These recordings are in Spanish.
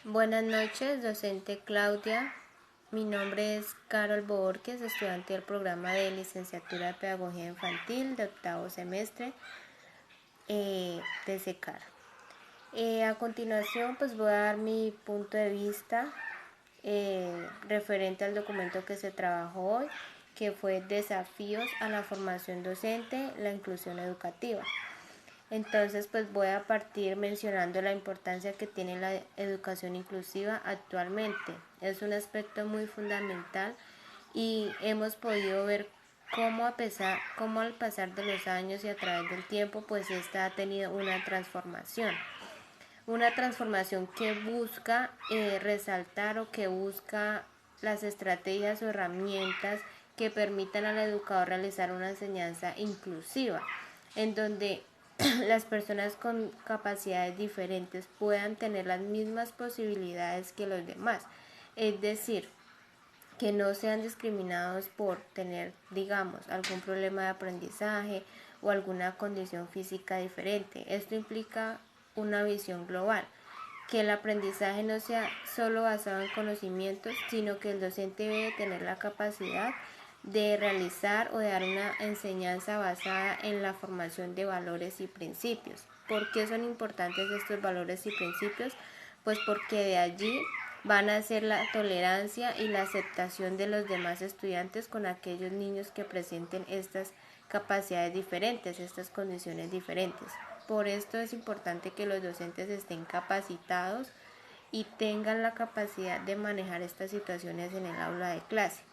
Buenas noches, docente Claudia. Mi nombre es Carol Borges, estudiante del programa de licenciatura de Pedagogía Infantil de octavo semestre de SECAR. A continuación, pues voy a dar mi punto de vista referente al documento que se trabajó hoy, que fue Desafíos a la formación docente, la inclusión educativa. Entonces, pues voy a partir mencionando la importancia que tiene la educación inclusiva actualmente. Es un aspecto muy fundamental y hemos podido ver cómo al pasar de los años y a través del tiempo, pues esta ha tenido una transformación. Una transformación que busca resaltar o que busca las estrategias o herramientas que permitan al educador realizar una enseñanza inclusiva, en donde las personas con capacidades diferentes puedan tener las mismas posibilidades que los demás. Es decir, que no sean discriminados por tener, digamos, algún problema de aprendizaje o alguna condición física diferente. Esto implica una visión global, que el aprendizaje no sea solo basado en conocimientos, sino que el docente debe tener la capacidad de realizar o de dar una enseñanza basada en la formación de valores y principios. ¿Por qué son importantes estos valores y principios? Pues porque de allí van a ser la tolerancia y la aceptación de los demás estudiantes con aquellos niños que presenten estas capacidades diferentes, estas condiciones diferentes. Por esto es importante que los docentes estén capacitados y tengan la capacidad de manejar estas situaciones en el aula de clase.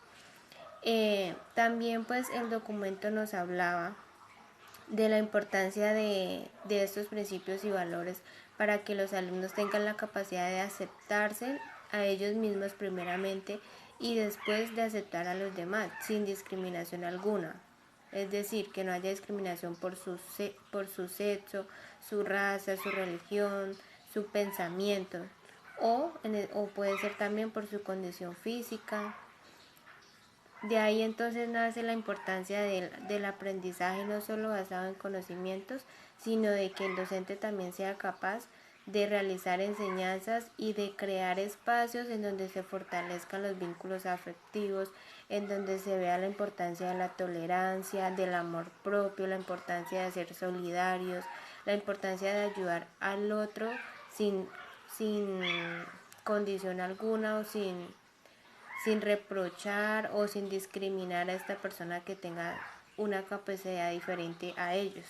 También pues el documento nos hablaba de la importancia de estos principios y valores para que los alumnos tengan la capacidad de aceptarse a ellos mismos primeramente y después de aceptar a los demás sin discriminación alguna. Es decir, que no haya discriminación por su sexo, su raza, su religión, su pensamiento o puede ser también por su condición física. De ahí entonces nace la importancia del aprendizaje no solo basado en conocimientos, sino de que el docente también sea capaz de realizar enseñanzas y de crear espacios en donde se fortalezcan los vínculos afectivos, en donde se vea la importancia de la tolerancia, del amor propio, la importancia de ser solidarios, la importancia de ayudar al otro sin condición alguna o sin reprochar o sin discriminar a esta persona que tenga una capacidad diferente a ellos.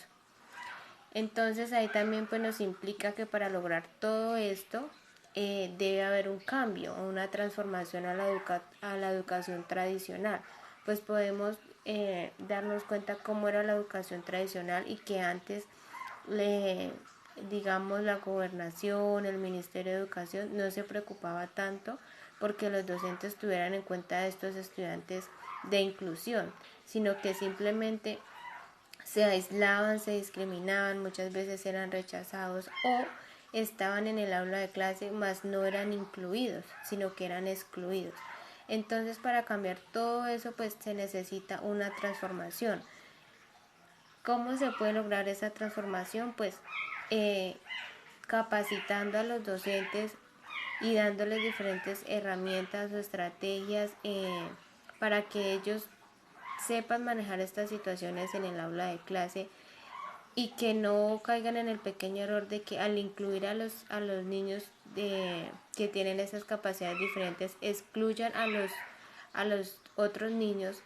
Entonces ahí también pues nos implica que para lograr todo esto debe haber un cambio, una transformación a la educación tradicional. Pues podemos darnos cuenta cómo era la educación tradicional y que antes digamos la gobernación, el Ministerio de Educación no se preocupaba tanto porque los docentes tuvieran en cuenta a estos estudiantes de inclusión, sino que simplemente se aislaban, se discriminaban, muchas veces eran rechazados o estaban en el aula de clase, mas no eran incluidos, sino que eran excluidos. Entonces, para cambiar todo eso, pues se necesita una transformación. ¿Cómo se puede lograr esa transformación? Pues capacitando a los docentes y dándoles diferentes herramientas o estrategias para que ellos sepan manejar estas situaciones en el aula de clase y que no caigan en el pequeño error de que al incluir a los niños que tienen esas capacidades diferentes excluyan a los otros niños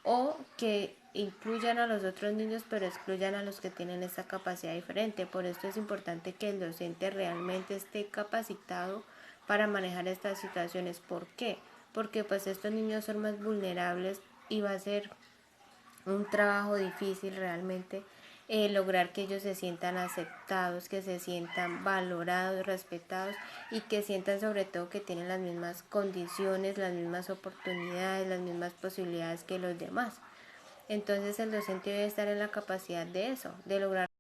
o que incluyan a los otros niños pero excluyan a los que tienen esa capacidad diferente. Por esto es importante que el docente realmente esté capacitado para manejar estas situaciones. ¿Por qué? Porque pues estos niños son más vulnerables y va a ser un trabajo difícil realmente lograr que ellos se sientan aceptados, que se sientan valorados, respetados y que sientan sobre todo que tienen las mismas condiciones, las mismas oportunidades, las mismas posibilidades que los demás. Entonces el docente debe estar en la capacidad de eso, de lograr